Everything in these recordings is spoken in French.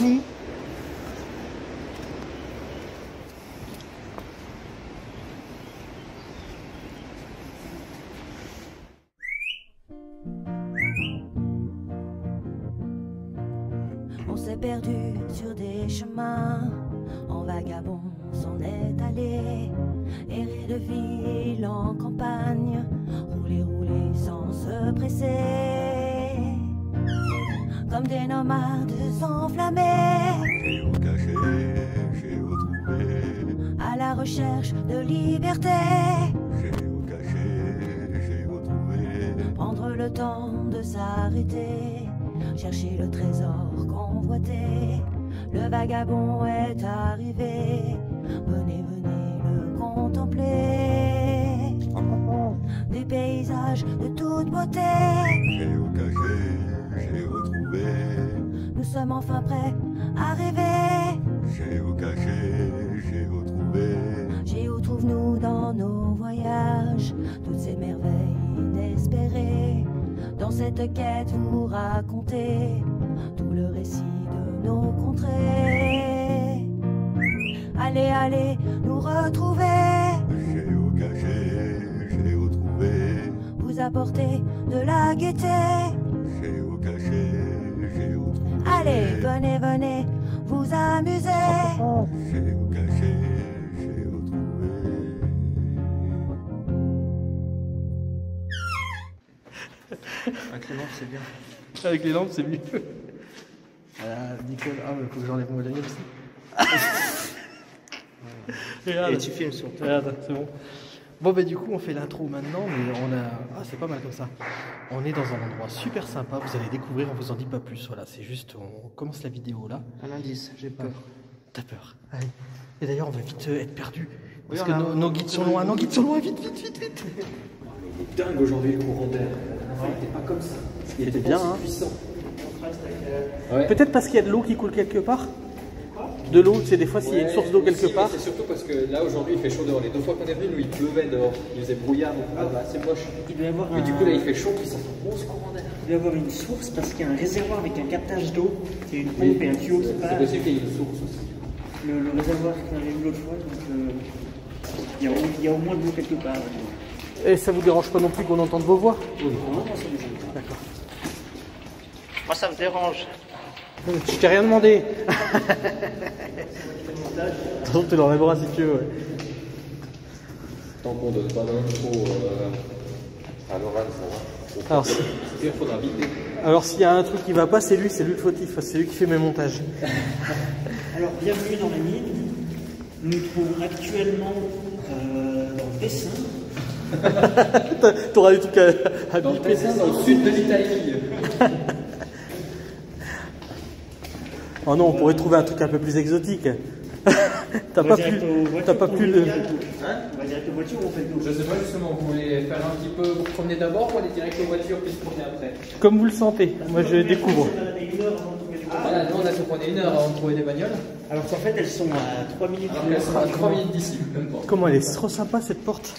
nous. On s'est perdu sur des chemins, en vagabond s'en est allé, errer de ville en campagne, rouler, rouler sans se presser, comme des nomades enflammés, Géocaché, géotrouvé, à la recherche de liberté, géocaché, géotrouvé, prendre le temps de s'arrêter, chercher le trésor convoité. Le vagabond est arrivé, venez, venez le contempler. Des paysages de toute beauté, géocaché, géotrouvé, nous sommes enfin prêts à rêver. géocaché, géotrouvé, Géo trouve-nous dans nos voyages, toutes ces merveilles inespérées. Dans cette quête vous racontez tout le récit de nos contrées. Allez, allez nous retrouver, géocaché, géotrouvé, vous apporter de la gaieté. géocaché, géotrouvé, Allez, venez, venez vous amuser. géocaché, géotrouvé. Avec les lampes, c'est bien. Avec les lampes, c'est mieux. Nicole, ah, mais faut que j'enlève mon lanier aussi. Regarde. Et tu filmes sur toi. Regarde, c'est bon. Bon, bah, du coup, on fait l'intro maintenant, mais on a. Ah, c'est pas mal comme ça. On est dans un endroit super sympa, vous allez découvrir, on vous en dit pas plus. Voilà, c'est juste, on commence la vidéo là. Un indice, j'ai peur. T'as peur. Allez. Et d'ailleurs, on va vite être perdu. Parce Oui, que on a- nos guides sont loin, nos guides sont loin, vite, vite, vite, vite. Dingue aujourd'hui le courant d'air. Il n'était pas comme ça. Il était bien, hein. Puissant. Peut-être parce qu'il y a de l'eau qui coule quelque part. De l'eau, tu sais, des fois, s'il y a une source d'eau quelque part. C'est surtout parce que là aujourd'hui il fait chaud dehors. Les deux fois qu'on est venu, nous il pleuvait dehors. Il faisait brouillard, donc c'est moche. Il doit y avoir Mais du coup là il fait chaud, puis ça sent bon ce courant d'air. il doit y avoir une source parce qu'il y a un réservoir avec un captage d'eau. C'est une pompe et un tuyau qui C'est passe. possible qu'il y ait une source aussi. Le réservoir qu'on avait vu l'autre fois, donc il y a au moins de l'eau quelque part. Et ça vous dérange pas non plus qu'on entende vos voix? Non, moi, ça me gêne pas. D'accord. Moi, ça me dérange. Je t'ai rien demandé. Attention, tu l'enlèveras si tu veux. Ouais. Tant qu'on donne pas d'infos à l'oral, ça va. Alors, Il faudra vider. Alors s'il y a un truc qui va pas, c'est lui le fautif, c'est lui qui fait mes montages. Alors, bienvenue dans la mine. Nous nous trouvons actuellement dans le Tessin. T'auras des trucs à Dans le biper. Tessin, dans le sud de l'Italie. Oh non, on pourrait trouver un truc un peu plus exotique. T'as pas plus de... On va direct aux voitures ou on fait le dos? Je sais pas justement, vous voulez faire un petit peu, vous promener d'abord ou aller direct aux voitures puis se promener après? Comme vous le sentez, moi je découvre. Voilà, nous on a se prendre 1 heure avant de trouver des bagnoles. Alors qu'en fait, elles sont à 3 minutes. Alors qu'elles sont à 3 minutes d'ici, même pas. Comment elle est trop sympa cette porte.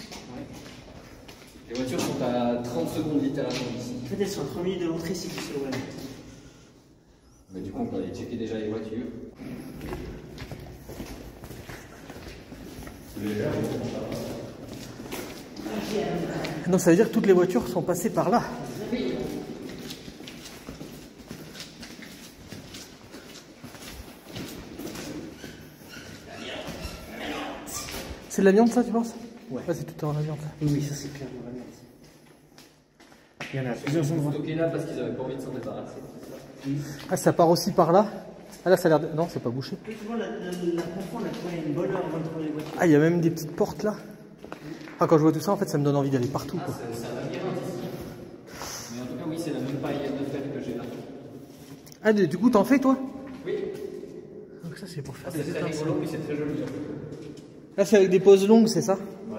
Les voitures sont à 30 secondes littéralement d'ici. En fait, elles sont à 3 minutes de l'entrée si tu sais où elle est. Mais du coup, on peut aller checker déjà les voitures. Non, ça veut dire que toutes les voitures sont passées par là. C'est de l'amiante ça, tu penses? Ouais. C'est tout en amiante. Oui, ça c'est clairement la merde. Il y en a plusieurs endroits. Stocké là parce qu'ils avaient pas envie de s'en débarrasser. Ah, ça part aussi par là. Ah là, ça a l'air de... Non, c'est pas bouché. Tu vois, la confond, on a trouvé une bonne heure avant de trouver les voitures. Ah, il y a même des petites portes là. Ah, quand je vois tout ça, en fait, ça me donne envie d'aller partout, quoi. C'est un labyrinthe ici. Mais en tout cas, oui, c'est la même paillette de fer que j'ai là. Ah, du coup, t'en fais, toi? Oui. Donc ça, c'est pour faire C'est des très étincelles. rigolo, puis c'est très joli. Là, c'est avec des pauses longues, c'est ça? Ouais.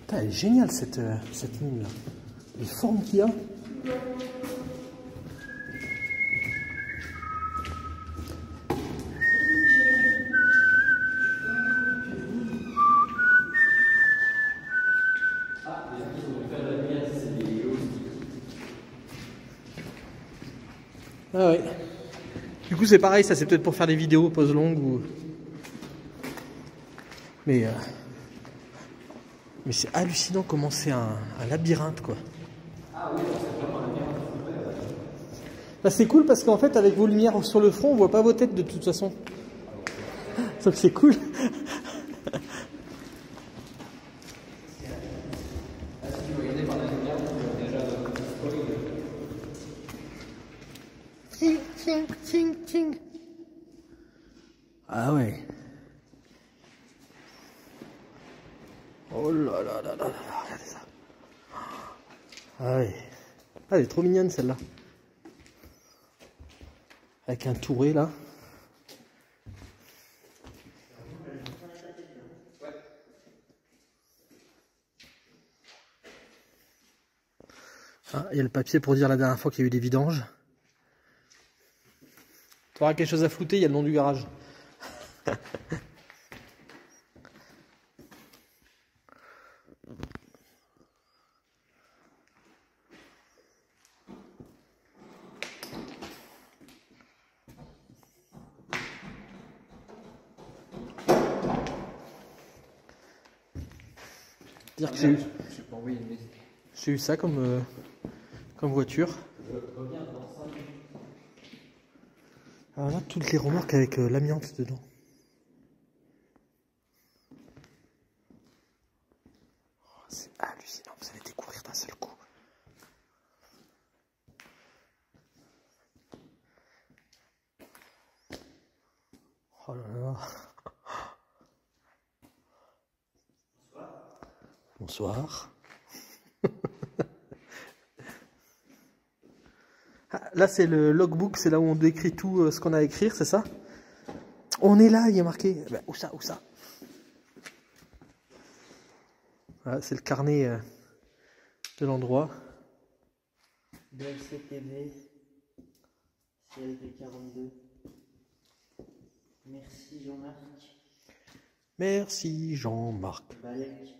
Putain, elle est géniale, cette mine là. Les formes qu'il y a. Ah ouais. Du coup, c'est pareil, ça c'est peut-être pour faire des vidéos pause longues ou. Mais c'est hallucinant comment c'est un labyrinthe quoi. Bah, c'est cool parce qu'en fait avec vos lumières sur le front on voit pas vos têtes de toute façon. Donc c'est cool. Ting, ting, ting, ting. Ah ouais. Oh là là là là là, regardez ça. Ah ouais. Ah, elle est trop mignonne celle-là. Avec un touret là. Ah, il y a le papier pour dire la dernière fois qu'il y a eu des vidanges. Tu auras quelque chose à flouter, il y a le nom du garage. Dire que j'ai eu ça comme voiture. Alors là, toutes les remorques avec l'amiante dedans. Oh, c'est hallucinant, vous allez découvrir d'un seul coup. Oh là là. Bonsoir. Ah, là, c'est le logbook, c'est là où on décrit tout ce qu'on a à écrire, c'est ça? On est là, il y a marqué. Ben, où ça? Où ça? Voilà, c'est le carnet de l'endroit. BLCTV, CLV42. Merci Jean-Marc. Merci Jean-Marc. Balek.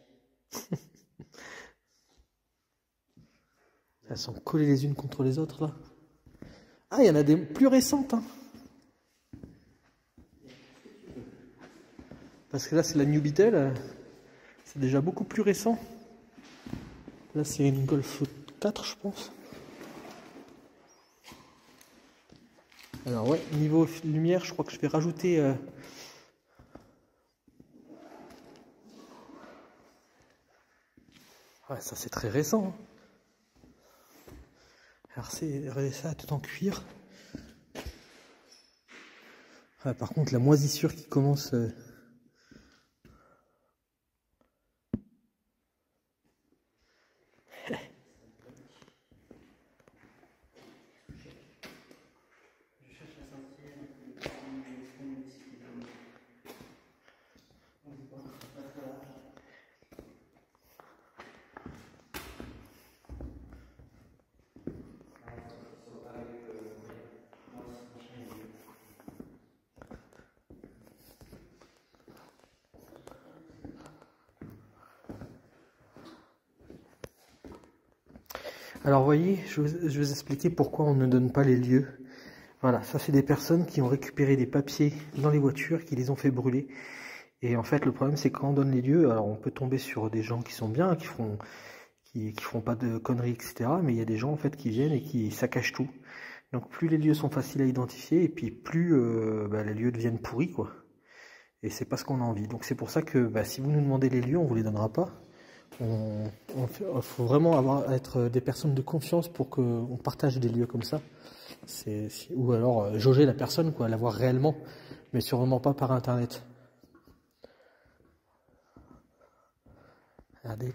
Elles sont collées les unes contre les autres là. Ah, il y en a des plus récentes. Hein. Parce que là, c'est la New Beetle. C'est déjà beaucoup plus récent. Là, c'est une Golf 4, je pense. Alors, ouais, niveau lumière, je crois que je vais rajouter. Ouais, ça, c'est très récent. Hein. Alors, regardez ça, tout en cuir. Ouais, par contre, la moisissure qui commence. Alors, vous voyez, je vais vous expliquer pourquoi on ne donne pas les lieux. Voilà, ça c'est des personnes qui ont récupéré des papiers dans les voitures, qui les ont fait brûler. Et en fait, le problème c'est quand on donne les lieux, alors on peut tomber sur des gens qui sont bien, qui feront pas de conneries, etc. Mais il y a des gens en fait qui viennent et qui saccagent tout. Donc plus les lieux sont faciles à identifier, et puis plus les lieux deviennent pourris, quoi. Et c'est pas ce qu'on a envie. Donc c'est pour ça que si vous nous demandez les lieux, on vous les donnera pas. Il faut vraiment être des personnes de confiance pour qu'on partage des lieux comme ça. Ou alors jauger la personne, quoi, la voir réellement, mais sûrement pas par internet. Regardez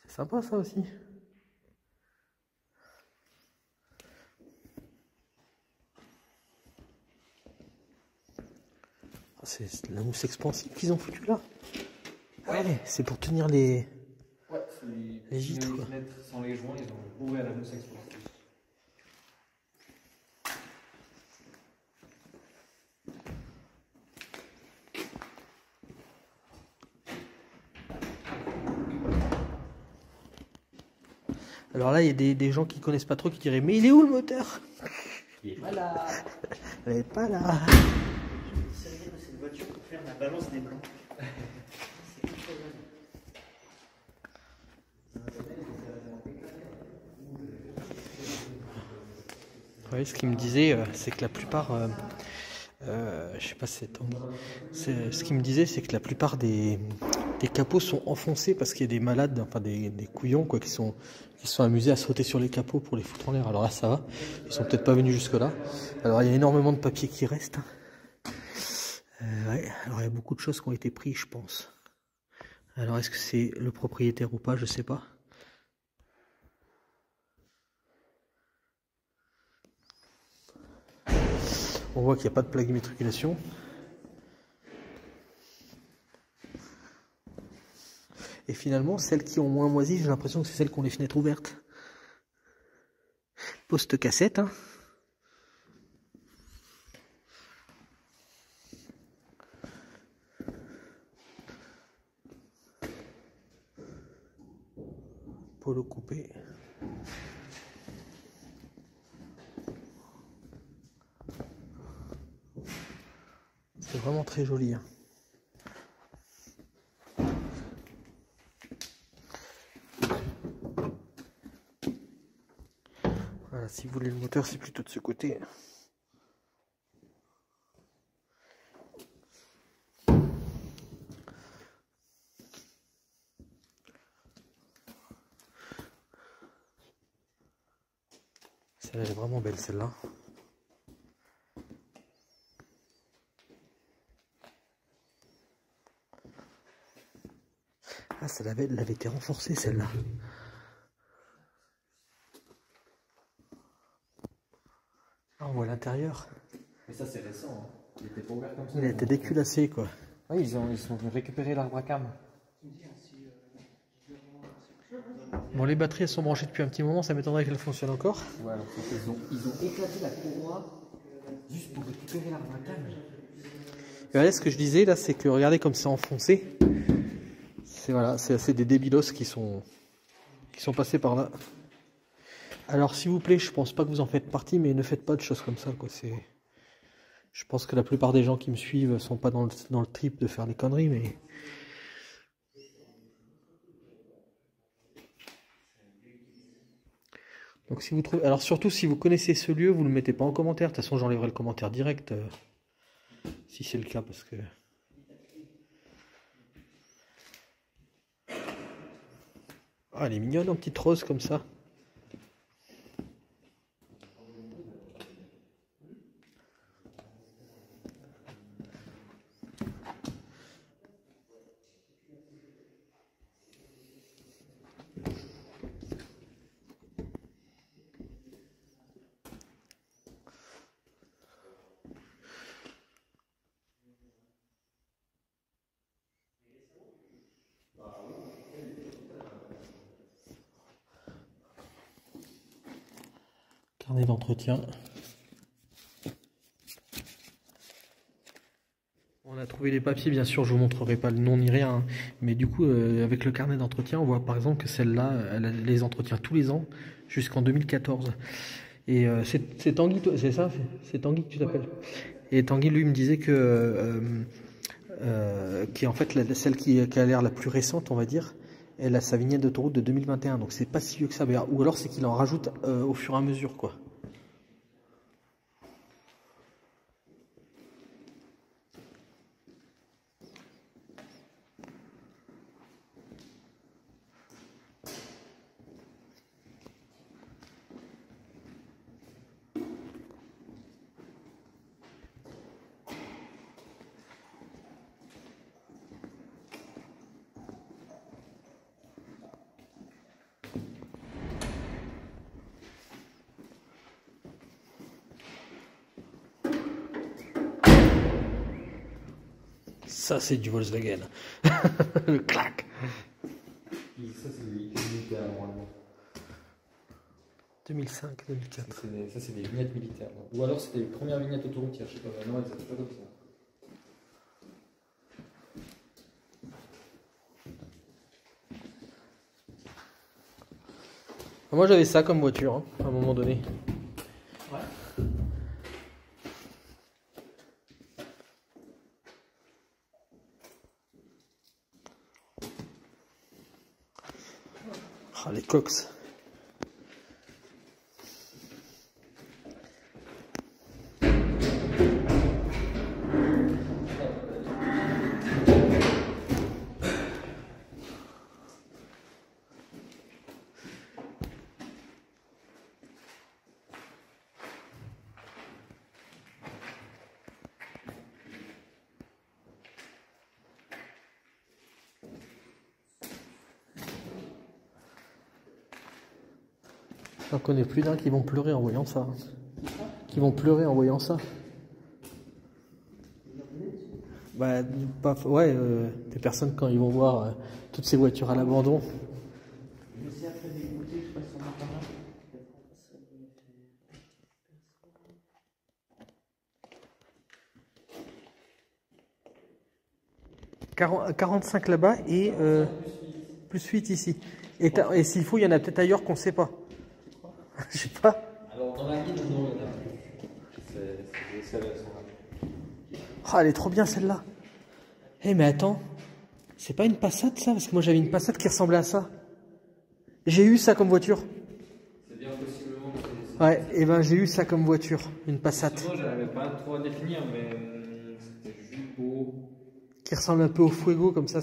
c'est sympa ça aussi. C'est la mousse expansive qu'ils ont foutu là. Ouais, c'est pour tenir les. Ouais, les vitres. Les fenêtres sans les joints, ils ont bourré à la mousse expansive. Alors là, il y a des gens qui connaissent pas trop qui diraient mais il est où le moteur? Il est pas là. Elle est pas là. Je vais servir de cette voiture pour faire la balance des blancs. C'est très bien. Oui, ce qu'il me disait, c'est que la plupart, je sais pas si ce qu'il me disait, c'est que la plupart des capots sont enfoncés parce qu'il y a des malades, enfin des couillons quoi, qui sont amusés à sauter sur les capots pour les foutre en l'air. Alors là, ça va, ils sont peut-être pas venus jusque là. Alors il y a énormément de papier qui reste. Ouais, alors il y a beaucoup de choses qui ont été prises, je pense. Alors est-ce que c'est le propriétaire ou pas, je sais pas. On voit qu'il n'y a pas de plaque d'immatriculation. Et finalement, celles qui ont moins moisi, j'ai l'impression que c'est celles qui ont les fenêtres ouvertes. Poste cassette, hein. Polo coupé. C'est vraiment très joli, hein. Voilà, si vous voulez le moteur, c'est plutôt de ce côté. Celle-là, elle est vraiment belle, celle-là. Ah, ça elle avait été renforcée, celle-là. Ah, on voit l'intérieur. Mais ça, c'est récent. Hein. Il était pas ouvert comme ça. Il a été déculassé, quoi. Oui, ils sont venus récupérer l'arbre à cam. Bon, les batteries, elles sont branchées depuis un petit moment, ça m'étonnerait qu'elles fonctionnent encore. Ouais, alors ils ont éclaté la courroie juste pour récupérer l'arbre à cam. Et voilà, ce que je disais, là, c'est que regardez comme c'est enfoncé. C'est voilà, c'est des débilos qui sont passés par là. Alors, s'il vous plaît, je pense pas que vous en faites partie, mais ne faites pas de choses comme ça, quoi. Je pense que la plupart des gens qui me suivent sont pas dans le trip de faire des conneries, mais... Donc si vous trouvez... Alors surtout si vous connaissez ce lieu, vous ne le mettez pas en commentaire. De toute façon, j'enlèverai le commentaire direct, si c'est le cas, parce que... Ah, elle est mignonne en petite rose comme ça. Carnet d'entretien. On a trouvé les papiers, bien sûr, je vous montrerai pas le nom ni rien, hein. Mais du coup, avec le carnet d'entretien, on voit par exemple que celle-là, elle a les entretiens tous les ans jusqu'en 2014. Et c'est Tanguy, c'est ça? C'est Tanguy que tu t'appelles? Ouais. Et Tanguy, lui, me disait que qui est en fait celle qui a l'air la plus récente, on va dire. Elle a sa vignette d'autoroute de 2021, donc c'est pas si vieux que ça. Ou alors c'est qu'il en rajoute au fur et à mesure, quoi. Ça, c'est du Volkswagen. Le clac. Et ça, c'est des véhicules militaires, normalement. 2005, 2004. Ça, c'est des vignettes militaires. Ou alors, c'était les premières vignettes autoroutières. Je sais pas, non, elles étaient pas comme ça. Moi j'avais ça comme voiture, hein, à un moment donné. Ouais. Ah, les cox. J'en connais plus d'un qui vont pleurer en voyant ça. Qui vont pleurer en voyant ça. Bah, ouais, des personnes quand ils vont voir toutes ces voitures à l'abandon. Je sais après d'écouter, je passe en appareil. 45 là-bas et plus 8 ici. Et s'il faut, il y en a peut-être ailleurs qu'on ne sait pas. Je sais pas. Alors dans la mine, non, il y en a plus. C'est celles-là. Oh, elle est trop bien celle-là. Eh mais attends, c'est pas une Passat ça? Parce que moi j'avais une Passat qui ressemblait à ça. J'ai eu ça comme voiture. C'est bien possiblement. Ouais, et ben j'ai eu ça comme voiture, une Passat. Moi, je n'arrivais pas trop à définir, mais c'était juste beau. Qui ressemble un peu au Fuego comme ça.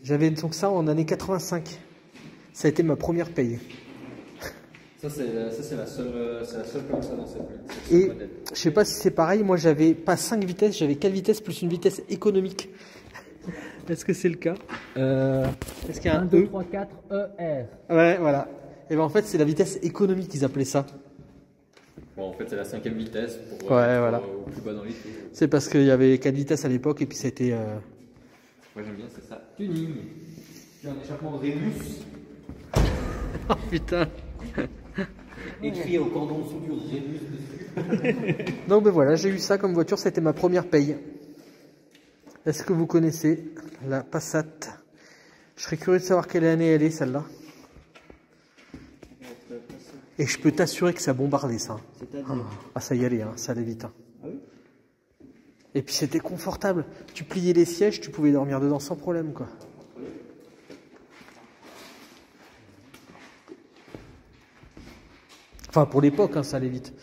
J'avais donc ça en année 85. Ça a été ma première paye. Ça c'est la seule comme ça dans cette Et modèle. je sais pas si c'est pareil, moi j'avais pas 5 vitesses, j'avais 4 vitesses plus une vitesse économique. Est-ce que c'est le cas? Est-ce qu'il y a un 2, 3, 4, ER. Ouais, voilà. Et ben en fait c'est la vitesse économique qu'ils appelaient ça. Bon, en fait, c'est la 5e vitesse pour, Ouais, voilà. au plus bas dans les tours. C'est parce qu'il y avait 4 vitesses à l'époque et puis ça a été... Moi j'aime bien, c'est ça. Tuning. Tu as un échappement Rémus. Oh putain. Écrit au cordon de soudure Rémus dessus. Donc ben voilà, j'ai eu ça comme voiture, c'était ma première paye. Est-ce que vous connaissez la Passat? Je serais curieux de savoir quelle année elle est celle-là. Et je peux t'assurer que ça bombardait ça. C'est-à-dire Ah ça y allait, hein, ça allait vite. Hein. Ah oui. Et puis c'était confortable. Tu pliais les sièges, tu pouvais dormir dedans sans problème quoi. Enfin pour l'époque, hein, ça allait vite.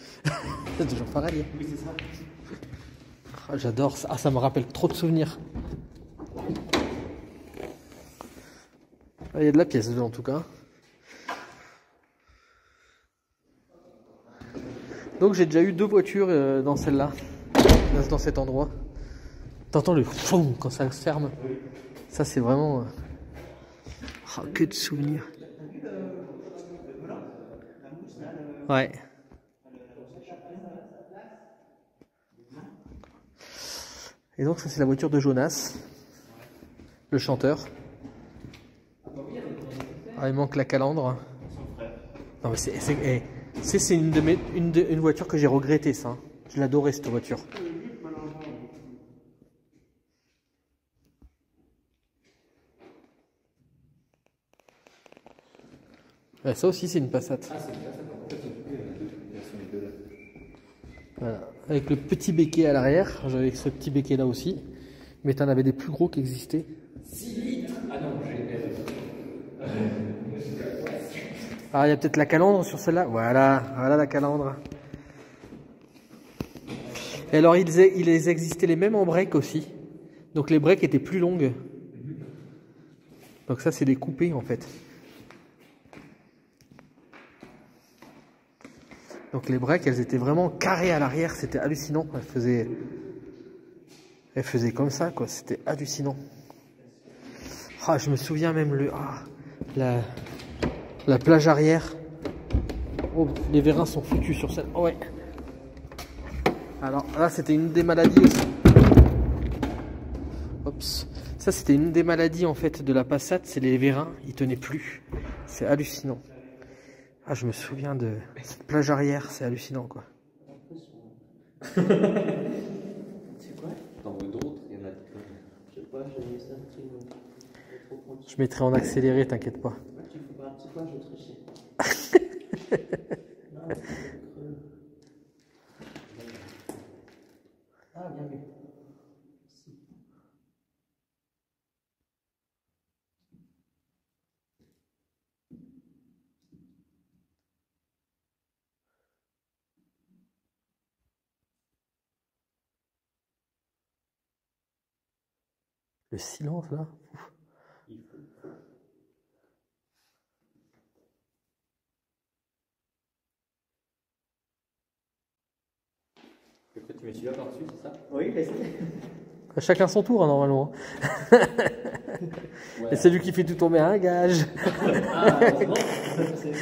C'est toujours pareil. Oui, c'est ça. Ah, j'adore ça. Ah, ça me rappelle trop de souvenirs. Ah, il y a de la pièce dedans en tout cas. Donc j'ai déjà eu 2 voitures dans celle-là, dans cet endroit. T'entends le fond quand ça se ferme. Ça c'est vraiment... Oh, que de souvenirs. Ouais. Et donc ça c'est la voiture de Jonas, le chanteur. Ah, il manque la calandre. Non mais c'est une voiture que j'ai regrettée ça. Je l'adorais cette voiture. Ouais, ça aussi c'est une Passat. Voilà. Avec le petit béquet à l'arrière, j'avais ce petit béquet là aussi, mais t'en avais des plus gros qui existaient. 6 litres. Ah non, Ah, il y a peut-être la calandre sur celle-là. Voilà, voilà la calandre. Et alors, il existait les mêmes en break aussi. Donc les breaks étaient plus longues. Donc ça, c'est des coupés en fait. Donc les breaks, elles étaient vraiment carrées à l'arrière. C'était hallucinant. Elles faisaient comme ça, quoi. C'était hallucinant. Ah, je me souviens même la plage arrière. Oh, les vérins sont foutus sur celle. Oh, ouais. Alors là, c'était une des maladies aussi. Oups. Ça, c'était une des maladies en fait de la Passat. C'est les vérins, ils tenaient plus. C'est hallucinant. Ah, je me souviens de cette plage arrière. C'est hallucinant, quoi. C'est quoi? T'en veux d'autres? Il y en a Je sais pas, j'ai mis ça un truc. Je mettrai en accéléré, t'inquiète pas. Tu fais pas un petit peu, je vais tricher. Ah, bien vu. Le silence là. Tu mets celui-là par-dessus, c'est ça? Oui, mais Chacun son tour, hein, normalement. Ouais. Et c'est lui qui fait tout tomber à un gage. Ah, heureusement, c'est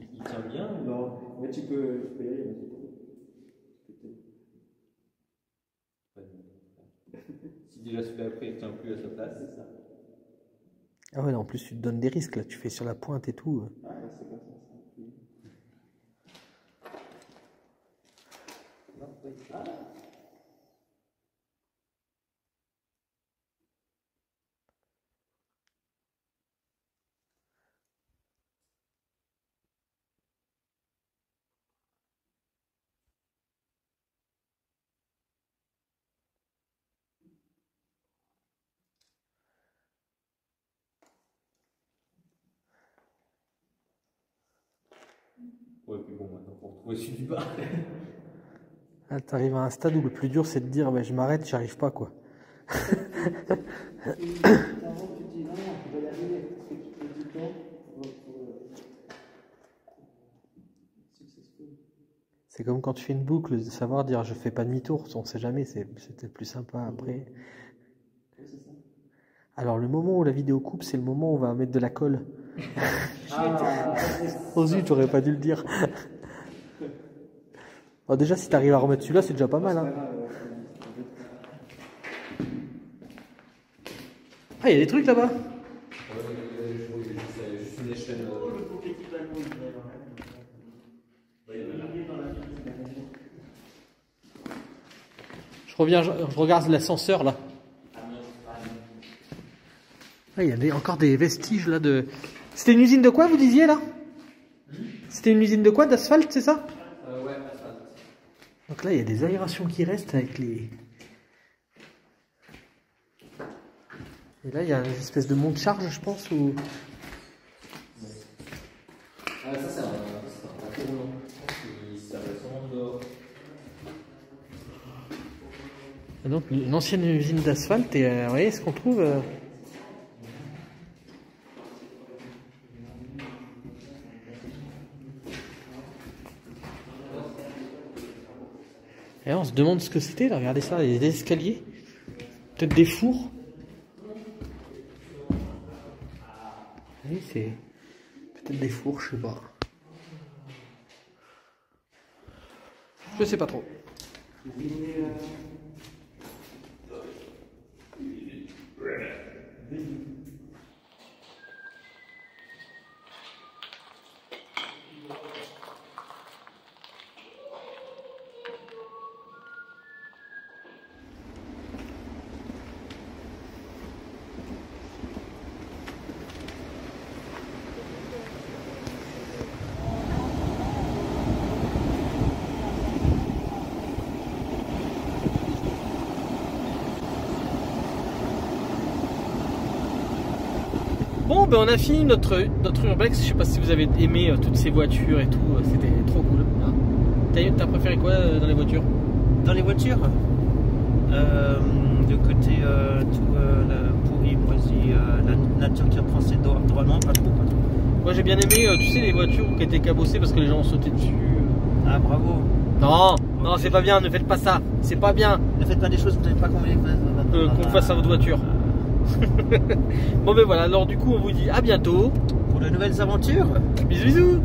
Il tient bien. non, mais tu peux y aller. Si déjà celui-là après il tient plus à sa place, c'est ça. Ah ouais, là, en plus, tu te donnes des risques, là. Tu fais sur la pointe et tout. Ah, c'est comme ça. Ah. Ouais, puis bon, maintenant pour retrouver celui du bas. Ah, t'arrives à un stade où le plus dur, c'est de dire, bah, je m'arrête, j'y arrive pas, quoi. C'est comme quand tu fais une boucle, de savoir dire, je fais pas demi-tour, on sait jamais, c'est peut-être plus sympa après. Alors, le moment où la vidéo coupe, c'est le moment où on va mettre de la colle. Oh zut, j'aurais pas dû le dire. Bon, déjà, si t'arrives à remettre celui-là, c'est déjà pas mal. Hein. Ah, il y a des trucs là-bas. Juste une échelle. Je reviens, je regarde l'ascenseur là. Ah, il y a encore des vestiges là de... C'était une usine de quoi, vous disiez là? C'était une usine de quoi? D'asphalte, c'est ça? Ouais, asphalte. Donc là, il y a des aérations qui restent avec les... Et là, il y a une espèce de monte-charge, je pense, ou... Ah, ça, c'est un bateau roulant. Il servait sûrement dehors. Et donc, une ancienne usine d'asphalte, et vous voyez ce qu'on trouve Et là, on se demande ce que c'était, là, regardez ça, il y a des escaliers, peut-être des fours. Oui, c'est peut-être des fours, je sais pas. Je sais pas trop. Bon, ben on a fini notre urbex. Je sais pas si vous avez aimé toutes ces voitures et tout. C'était trop cool. Hein. T'as préféré quoi dans les voitures? Dans les voitures, de côté tout la pourri, moisi, la nature qui reprend ses droits, pas trop. Moi j'ai bien aimé, tu sais, les voitures qui étaient cabossées parce que les gens ont sauté dessus. Ah, bravo. Non, non, c'est pas bien, ne faites pas ça. C'est pas bien Ne faites pas des choses que vous n'avez pas convenu qu'on fasse à votre voiture. Bon ben voilà, alors du coup on vous dit à bientôt. Pour de nouvelles aventures. Bisous bisous.